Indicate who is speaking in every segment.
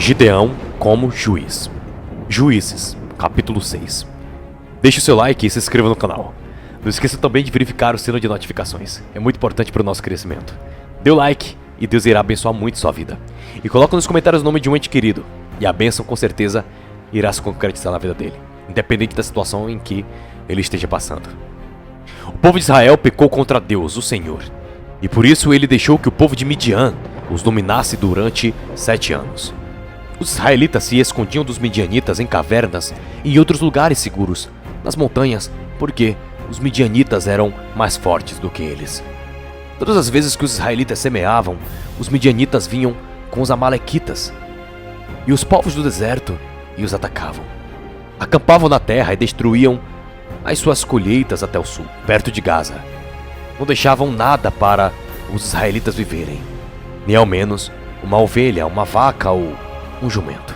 Speaker 1: Gideão como juiz. Juízes, capítulo 6. Deixe o seu like e se inscreva no canal. Não esqueça também de verificar o sino de notificações. É muito importante para o nosso crescimento. Dê o like e Deus irá abençoar muito sua vida. E coloque nos comentários o nome de um ente querido. E a bênção com certeza irá se concretizar na vida dele, independente da situação em que ele esteja passando. O povo de Israel pecou contra Deus, o Senhor. E por isso ele deixou que o povo de Midian os dominasse durante 7 anos. Os israelitas se escondiam dos midianitas em cavernas e em outros lugares seguros, nas montanhas, porque os midianitas eram mais fortes do que eles. Todas as vezes que os israelitas semeavam, os midianitas vinham com os amalequitas e os povos do deserto e os atacavam. Acampavam na terra e destruíam as suas colheitas até o sul, perto de Gaza. Não deixavam nada para os israelitas viverem, nem ao menos uma ovelha, uma vaca ou um jumento.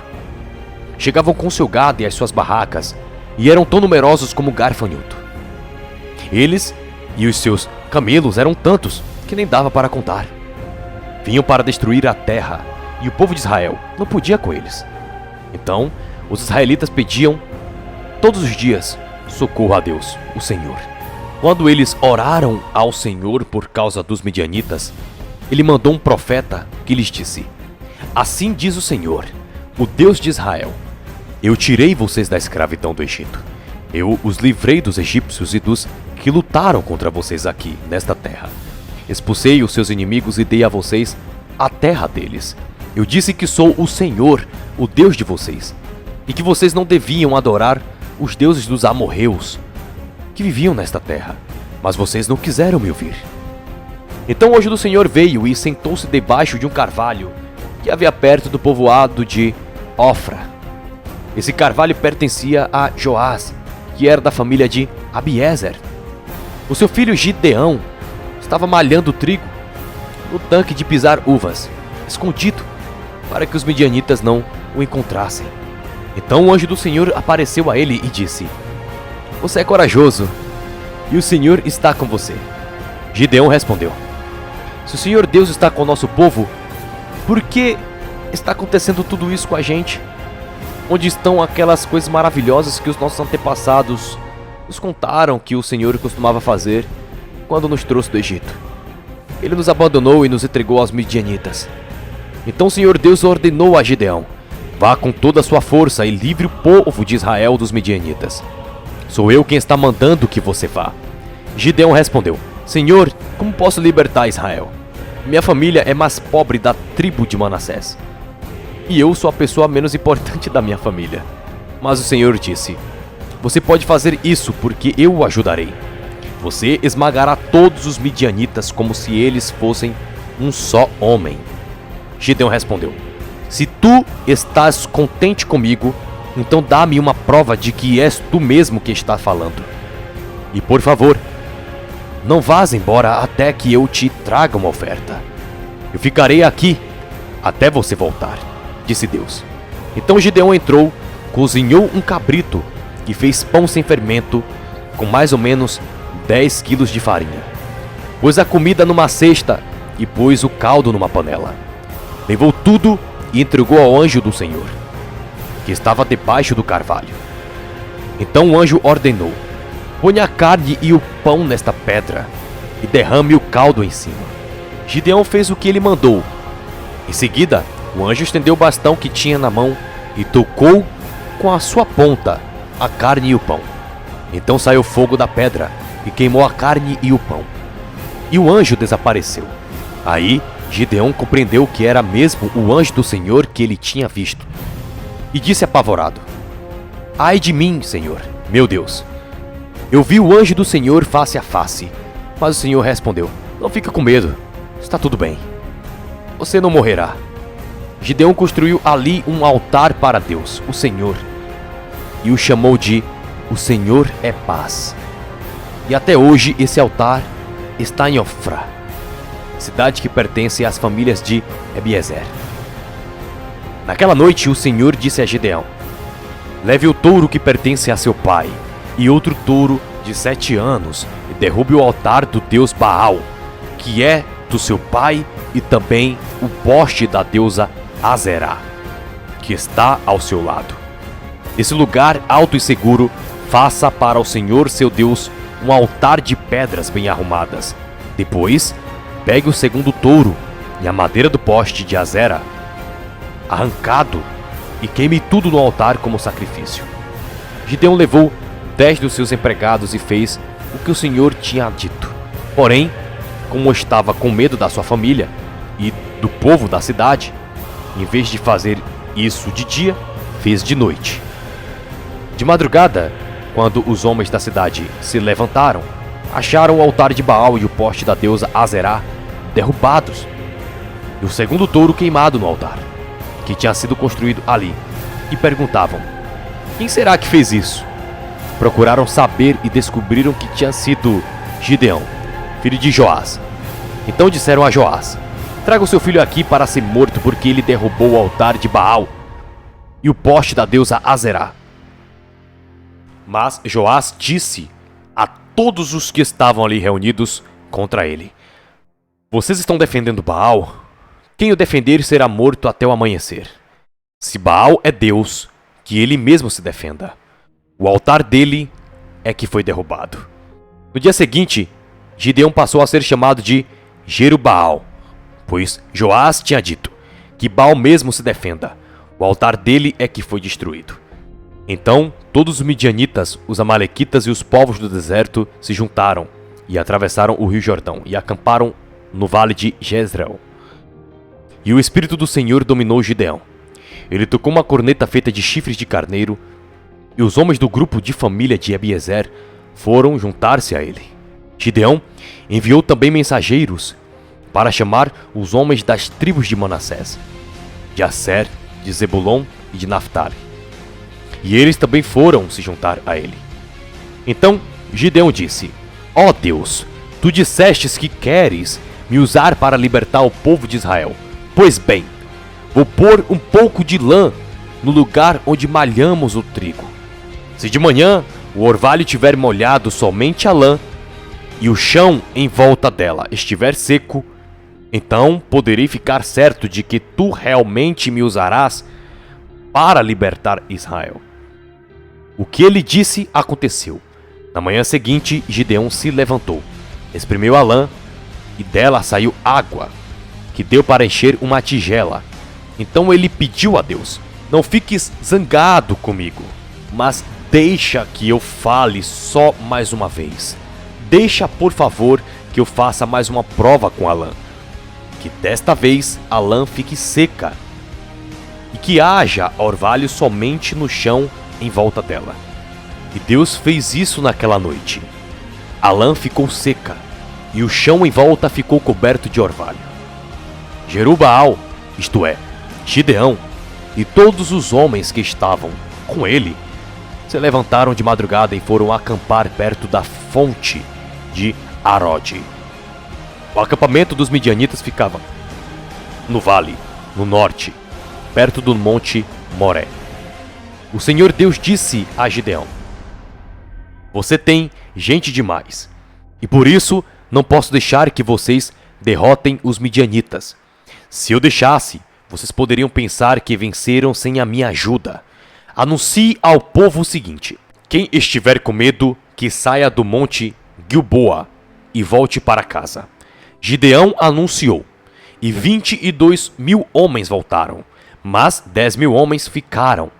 Speaker 1: Chegavam com seu gado e as suas barracas e eram tão numerosos como gafanhoto. Eles e os seus camelos eram tantos que nem dava para contar. Vinham para destruir a terra e o povo de Israel não podia com eles. Então os israelitas pediam todos os dias socorro a Deus, o Senhor. Quando eles oraram ao Senhor por causa dos midianitas, ele mandou um profeta que lhes disse: assim diz o Senhor, o Deus de Israel: eu tirei vocês da escravidão do Egito. Eu os livrei dos egípcios e dos que lutaram contra vocês aqui, nesta terra. Expulsei os seus inimigos e dei a vocês a terra deles. Eu disse que sou o Senhor, o Deus de vocês, e que vocês não deviam adorar os deuses dos amorreus que viviam nesta terra, mas vocês não quiseram me ouvir. Então o anjo do Senhor veio e sentou-se debaixo de um carvalho que havia perto do povoado de Ofra. Esse carvalho pertencia a Joás, que era da família de Abiezer. O seu filho Gideão estava malhando trigo no tanque de pisar uvas, escondido, para que os midianitas não o encontrassem. Então o anjo do Senhor apareceu a ele e disse: você é corajoso, e o Senhor está com você. Gideão respondeu: se o Senhor Deus está com o nosso povo, por que está acontecendo tudo isso com a gente? Onde estão aquelas coisas maravilhosas que os nossos antepassados nos contaram que o Senhor costumava fazer quando nos trouxe do Egito? Ele nos abandonou e nos entregou aos midianitas. Então o Senhor Deus ordenou a Gideão: vá com toda a sua força e livre o povo de Israel dos midianitas. Sou eu quem está mandando que você vá. Gideão respondeu: Senhor, como posso libertar Israel? Minha família é mais pobre da tribo de Manassés, e eu sou a pessoa menos importante da minha família. Mas o Senhor disse: você pode fazer isso porque eu o ajudarei. Você esmagará todos os midianitas como se eles fossem um só homem. Gideão respondeu: se tu estás contente comigo, então dá-me uma prova de que és tu mesmo que está falando. E por favor, não vás embora até que eu te traga uma oferta. Eu ficarei aqui até você voltar, disse Deus. Então Gideão entrou, cozinhou um cabrito e fez pão sem fermento com mais ou menos 10 quilos de farinha. Pôs a comida numa cesta e pôs o caldo numa panela. Levou tudo e entregou ao anjo do Senhor, que estava debaixo do carvalho. Então o anjo ordenou: ponha a carne e o pão nesta pedra e derrame o caldo em cima. Gideão fez o que ele mandou. Em seguida, o anjo estendeu o bastão que tinha na mão e tocou com a sua ponta a carne e o pão. Então saiu fogo da pedra e queimou a carne e o pão. E o anjo desapareceu. Aí Gideão compreendeu que era mesmo o anjo do Senhor que ele tinha visto. E disse apavorado: ai de mim, Senhor, meu Deus! Eu vi o anjo do Senhor face a face. Mas o Senhor respondeu: não fica com medo, está tudo bem. Você não morrerá. Gideão construiu ali um altar para Deus, o Senhor, e o chamou de O Senhor é Paz. E até hoje esse altar está em Ofra, cidade que pertence às famílias de Abiezer. Naquela noite o Senhor disse a Gideão: leve o touro que pertence a seu pai e outro touro de 7 anos e derrube o altar do deus Baal, que é do seu pai, e também o poste da deusa Azerá. que está ao seu lado. Nesse lugar alto e seguro, faça para o Senhor seu Deus um altar de pedras bem arrumadas. Depois, pegue o segundo touro e a madeira do poste de Azera, arrancado, e queime tudo no altar como sacrifício. Gideão levou 10 dos seus empregados e fez o que o Senhor tinha dito. Porém, como estava com medo da sua família e do povo da cidade, em vez de fazer isso de dia, fez de noite. De madrugada, quando os homens da cidade se levantaram, acharam o altar de Baal e o poste da deusa Azerá derrubados, e o segundo touro queimado no altar, que tinha sido construído ali, e perguntavam: quem será que fez isso? Procuraram saber e descobriram que tinha sido Gideão, filho de Joás. Então disseram a Joás: traga o seu filho aqui para ser morto, porque ele derrubou o altar de Baal e o poste da deusa Azerá. Mas Joás disse a todos os que estavam ali reunidos contra ele: vocês estão defendendo Baal? Quem o defender será morto até o amanhecer. Se Baal é Deus, que ele mesmo se defenda. O altar dele é que foi derrubado. No dia seguinte, Gideão passou a ser chamado de Jerubaal, pois Joás tinha dito: que Baal mesmo se defenda. O altar dele é que foi destruído. Então todos os midianitas, os amalequitas e os povos do deserto se juntaram e atravessaram o rio Jordão e acamparam no vale de Jezreel. E o Espírito do Senhor dominou Gideão. Ele tocou uma corneta feita de chifres de carneiro, e os homens do grupo de família de Abiezer foram juntar-se a ele. Gideão enviou também mensageiros para chamar os homens das tribos de Manassés, de Asser, de Zebulon e de Naftali. E eles também foram se juntar a ele. Então Gideão disse: ó Deus, tu dissestes que queres me usar para libertar o povo de Israel. Pois bem, vou pôr um pouco de lã no lugar onde malhamos o trigo. Se de manhã o orvalho tiver molhado somente a lã e o chão em volta dela estiver seco, então poderei ficar certo de que tu realmente me usarás para libertar Israel. O que ele disse aconteceu. Na manhã seguinte, Gideão se levantou, espremeu a lã e dela saiu água, que deu para encher uma tigela. Então ele pediu a Deus: não fiques zangado comigo, mas deixa que eu fale só mais uma vez. Deixa, por favor, que eu faça mais uma prova com a lã. Que desta vez a lã fique seca e que haja orvalho somente no chão em volta dela. E Deus fez isso naquela noite. A lã ficou seca e o chão em volta ficou coberto de orvalho. Jerubaal, isto é, Gideão, e todos os homens que estavam com ele se levantaram de madrugada e foram acampar perto da fonte de Arode. O acampamento dos midianitas ficava no vale, no norte, perto do monte Moré. O Senhor Deus disse a Gideão: você tem gente demais, e por isso não posso deixar que vocês derrotem os midianitas. Se eu deixasse, vocês poderiam pensar que venceram sem a minha ajuda. Anuncie ao povo o seguinte: quem estiver com medo, que saia do monte Gilboa e volte para casa. Gideão anunciou, e 22.000 homens voltaram, mas 10.000 homens ficaram.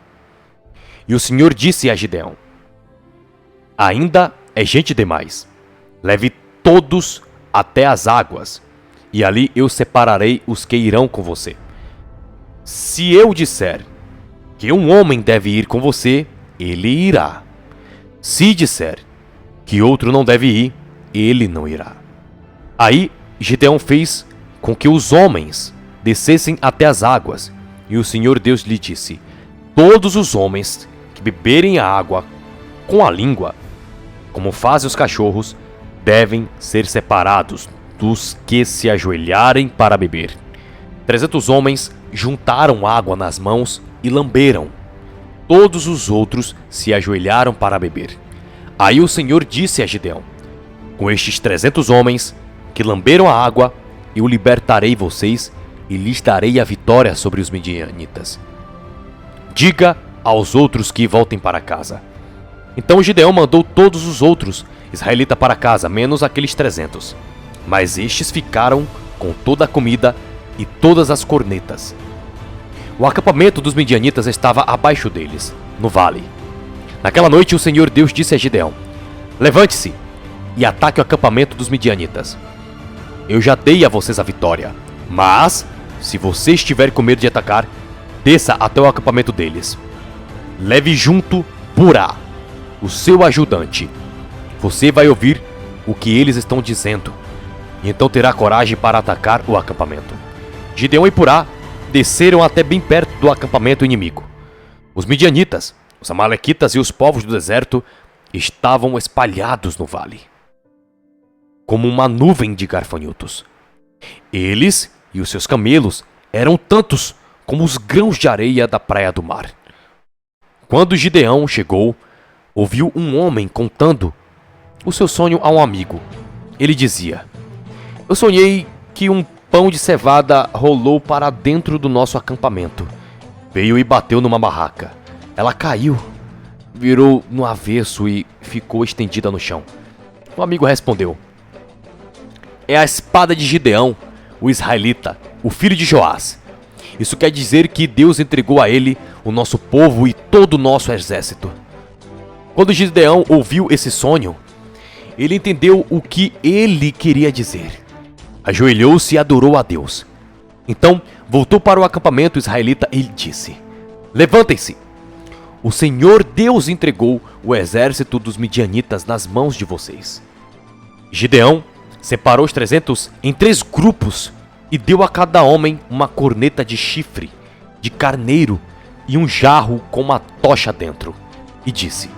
Speaker 1: E o Senhor disse a Gideão: ainda é gente demais. Leve todos até as águas, e ali eu separarei os que irão com você. Se eu disser que um homem deve ir com você, ele irá. Se disser que outro não deve ir, ele não irá. Aí Gideão fez com que os homens descessem até as águas, e o Senhor Deus lhe disse: todos os homens que beberem a água com a língua, como fazem os cachorros, devem ser separados dos que se ajoelharem para beber. 300 homens juntaram água nas mãos e lamberam. Todos os outros se ajoelharam para beber. Aí o Senhor disse a Gideão: com estes 300 homens que lamberam a água, eu libertarei vocês e lhes darei a vitória sobre os midianitas. diga aos outros que voltem para casa. Então Gideão mandou todos os outros israelitas para casa, menos aqueles 300. Mas estes ficaram com toda a comida e todas as cornetas. O acampamento dos midianitas estava abaixo deles, no vale. Naquela noite o Senhor Deus disse a Gideão: levante-se e ataque o acampamento dos midianitas. Eu já dei a vocês a vitória, mas se você estiver com medo de atacar, desça até o acampamento deles. Leve junto Purá, o seu ajudante. Você vai ouvir o que eles estão dizendo, e então terá coragem para atacar o acampamento. Gideão e Purá desceram até bem perto do acampamento inimigo. Os midianitas, os amalequitas e os povos do deserto estavam espalhados no vale, como uma nuvem de gafanhotos. Eles e os seus camelos eram tantos como os grãos de areia da praia do mar. Quando Gideão chegou, ouviu um homem contando o seu sonho a um amigo. Ele dizia: eu sonhei que um pão de cevada rolou para dentro do nosso acampamento. Veio e bateu numa barraca. Ela caiu, virou no avesso e ficou estendida no chão. O amigo respondeu: é a espada de Gideão, o israelita, o filho de Joás. Isso quer dizer que Deus entregou a ele o nosso povo e todo o nosso exército. Quando Gideão ouviu esse sonho, ele entendeu o que ele queria dizer. Ajoelhou-se e adorou a Deus. Então voltou para o acampamento israelita e disse: levantem-se! O Senhor Deus entregou o exército dos midianitas nas mãos de vocês. Gideão separou os 300 em 3 grupos e deu a cada homem uma corneta de chifre, de carneiro e um jarro com uma tocha dentro. E disse: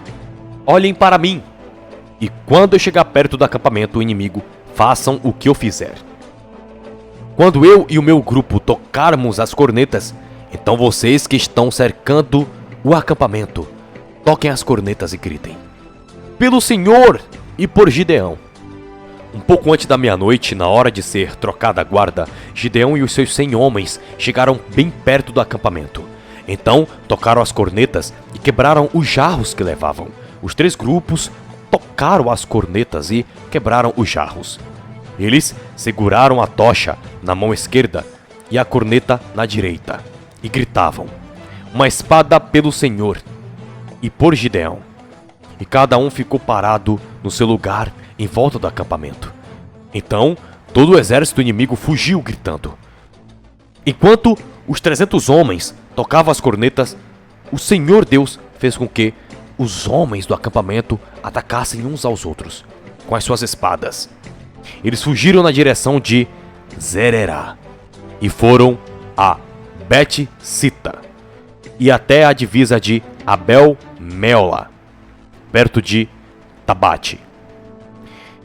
Speaker 1: olhem para mim, e quando eu chegar perto do acampamento inimigo, façam o que eu fizer. Quando eu e o meu grupo tocarmos as cornetas, então vocês que estão cercando o acampamento, toquem as cornetas e gritem: pelo Senhor e por Gideão. Um pouco antes da meia-noite, na hora de ser trocada a guarda, Gideão e os seus 100 homens chegaram bem perto do acampamento. Então tocaram as cornetas e quebraram os jarros que levavam. Os 3 grupos tocaram as cornetas e quebraram os jarros. Eles seguraram a tocha na mão esquerda e a corneta na direita e gritavam: uma espada pelo Senhor e por Gideão. E cada um ficou parado no seu lugar em volta do acampamento. Então todo o exército inimigo fugiu gritando. Enquanto os 300 homens tocavam as cornetas, o Senhor Deus fez com que os homens do acampamento atacassem uns aos outros com as suas espadas. Eles fugiram na direção de Zererá e foram a Bet-Sita e até a divisa de Abel-Meola, perto de Tabate.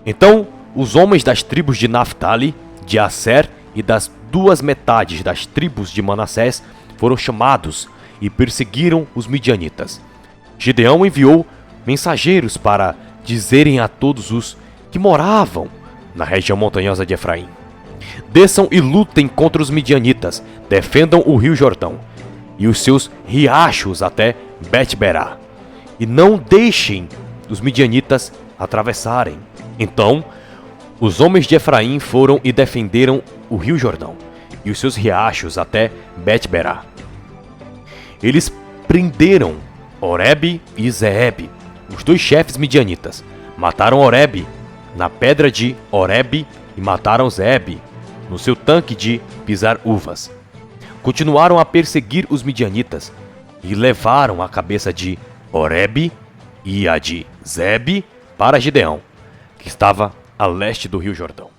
Speaker 1: Então os homens das tribos de Naftali, de Asser e das 2 metades das tribos de Manassés foram chamados e perseguiram os midianitas. Gideão enviou mensageiros para dizerem a todos os que moravam na região montanhosa de Efraim: desçam e lutem contra os midianitas, defendam o rio Jordão e os seus riachos até Bet-Berá, e não deixem os midianitas atravessarem. Então os homens de Efraim foram e defenderam o rio Jordão e os seus riachos até Bet-Berá. Eles prenderam Oreb e Zeeb, os 2 chefes midianitas. Mataram Oreb na pedra de Oreb e mataram Zeeb no seu tanque de pisar uvas. Continuaram a perseguir os midianitas e levaram a cabeça de Oreb e a de Zeeb para Gideão, que estava a leste do rio Jordão.